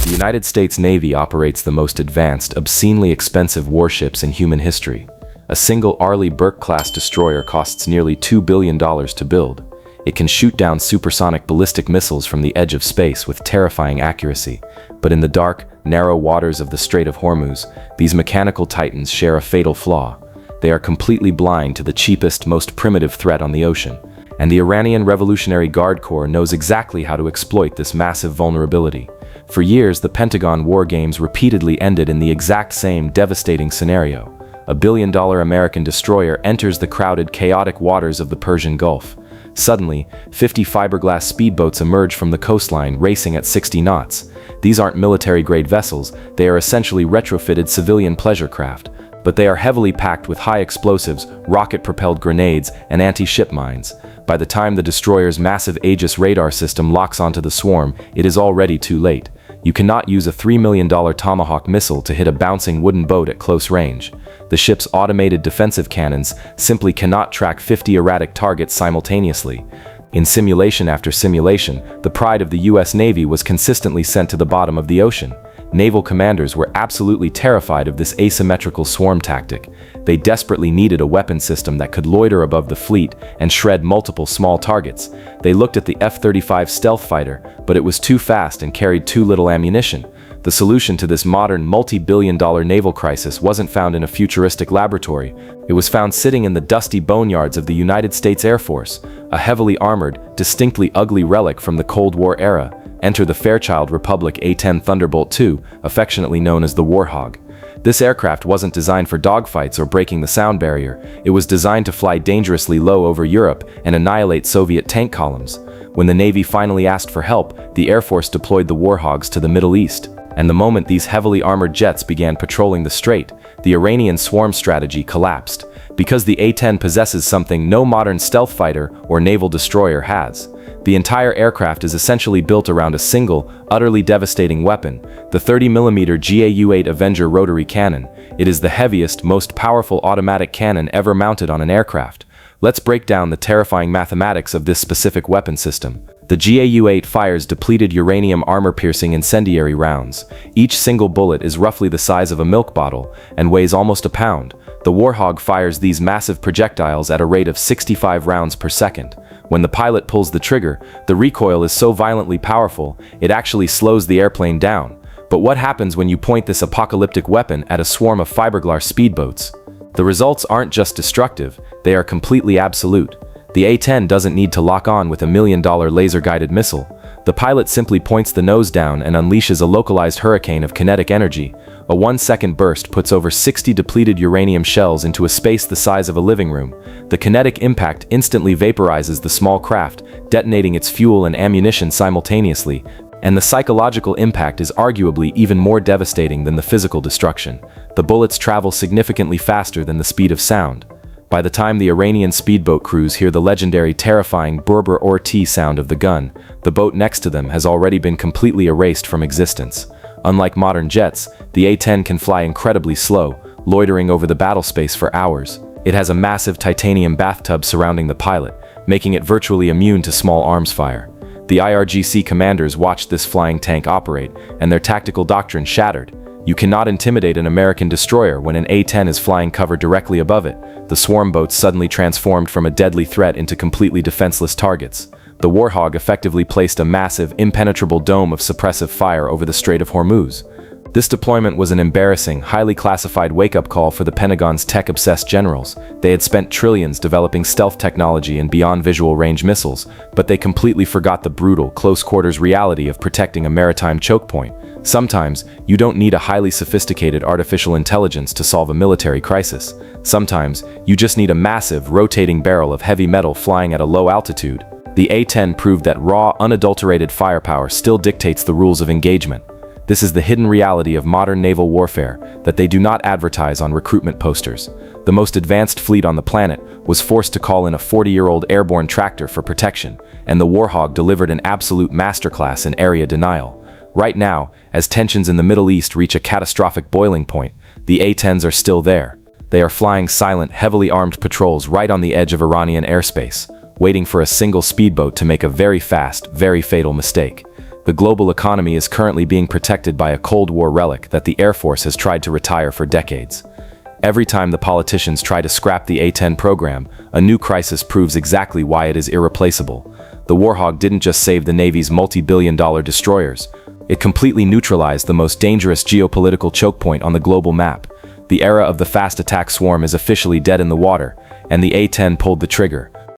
The United States Navy operates the most advanced, obscenely expensive warships in human history. A single Arleigh Burke-class destroyer costs nearly $2 billion to build. It can shoot down supersonic ballistic missiles from the edge of space with terrifying accuracy. But in the dark, narrow waters of the Strait of Hormuz, these mechanical titans share a fatal flaw. They are completely blind to the cheapest, most primitive threat on the ocean. And the Iranian Revolutionary Guard Corps knows exactly how to exploit this massive vulnerability. For years, the Pentagon war games repeatedly ended in the exact same devastating scenario. A billion-dollar American destroyer enters the crowded, chaotic waters of the Persian Gulf. Suddenly, 50 fiberglass speedboats emerge from the coastline, racing at 60 knots. These aren't military-grade vessels, they are essentially retrofitted civilian pleasure craft. But they are heavily packed with high explosives, rocket-propelled grenades, and anti-ship mines. By the time the destroyer's massive Aegis radar system locks onto the swarm, it is already too late. You cannot use a $3 million Tomahawk missile to hit a bouncing wooden boat at close range. The ship's automated defensive cannons simply cannot track 50 erratic targets simultaneously. In simulation after simulation, the pride of the US Navy was consistently sent to the bottom of the ocean. Naval commanders were absolutely terrified of this asymmetrical swarm tactic. They desperately needed a weapon system that could loiter above the fleet and shred multiple small targets. They looked at the F-35 stealth fighter, but it was too fast and carried too little ammunition. The solution to this modern multi-billion-dollar naval crisis wasn't found in a futuristic laboratory. It was found sitting in the dusty boneyards of the United States Air Force, a heavily armored, distinctly ugly relic from the Cold War era. Enter the Fairchild Republic A-10 Thunderbolt II, affectionately known as the Warthog. This aircraft wasn't designed for dogfights or breaking the sound barrier. It was designed to fly dangerously low over Europe and annihilate Soviet tank columns. When the Navy finally asked for help, the Air Force deployed the Warthogs to the Middle East. And the moment these heavily armored jets began patrolling the strait, the Iranian Swarm strategy collapsed. Because the A-10 possesses something no modern stealth fighter or naval destroyer has. The entire aircraft is essentially built around a single, utterly devastating weapon, the 30mm GAU-8 Avenger rotary cannon. It is the heaviest, most powerful automatic cannon ever mounted on an aircraft. Let's break down the terrifying mathematics of this specific weapon system. The GAU-8 fires depleted uranium armor-piercing incendiary rounds. Each single bullet is roughly the size of a milk bottle and weighs almost a pound. The Warthog fires these massive projectiles at a rate of 65 rounds per second. When the pilot pulls the trigger, the recoil is so violently powerful, it actually slows the airplane down. But what happens when you point this apocalyptic weapon at a swarm of fiberglass speedboats? The results aren't just destructive, they are completely absolute. The A-10 doesn't need to lock on with $1 million laser-guided missile. The pilot simply points the nose down and unleashes a localized hurricane of kinetic energy. A 1-second burst puts over 60 depleted uranium shells into a space the size of a living room. The kinetic impact instantly vaporizes the small craft, detonating its fuel and ammunition simultaneously. And the psychological impact is arguably even more devastating than the physical destruction. The bullets travel significantly faster than the speed of sound. By the time the Iranian speedboat crews hear the legendary terrifying Berber or T sound of the gun, the boat next to them has already been completely erased from existence. Unlike modern jets, the A-10 can fly incredibly slow, loitering over the battle space for hours. It has a massive titanium bathtub surrounding the pilot, making it virtually immune to small arms fire. The IRGC commanders watched this flying tank operate, and their tactical doctrine shattered. You cannot intimidate an American destroyer when an A-10 is flying cover directly above it. The swarm boats suddenly transformed from a deadly threat into completely defenseless targets. The Warthog effectively placed a massive, impenetrable dome of suppressive fire over the Strait of Hormuz. This deployment was an embarrassing, highly classified wake-up call for the Pentagon's tech-obsessed generals. They had spent trillions developing stealth technology and beyond visual range missiles, but they completely forgot the brutal, close-quarters reality of protecting a maritime choke point. Sometimes, you don't need a highly sophisticated artificial intelligence to solve a military crisis. Sometimes, you just need a massive, rotating barrel of heavy metal flying at a low altitude. The A-10 proved that raw, unadulterated firepower still dictates the rules of engagement. This is the hidden reality of modern naval warfare that they do not advertise on recruitment posters. The most advanced fleet on the planet was forced to call in a 40-year-old airborne tractor for protection, and the Warthog delivered an absolute masterclass in area denial. Right now, as tensions in the Middle East reach a catastrophic boiling point, the A-10s are still there. They are flying silent, heavily armed patrols right on the edge of Iranian airspace, waiting for a single speedboat to make a very fast, very fatal mistake. The global economy is currently being protected by a Cold War relic that the Air Force has tried to retire for decades. Every time the politicians try to scrap the A-10 program, a new crisis proves exactly why it is irreplaceable. The Warthog didn't just save the Navy's multi-billion-dollar destroyers. It completely neutralized the most dangerous geopolitical choke point on the global map. The era of the fast attack swarm is officially dead in the water, and the A-10 pulled the trigger,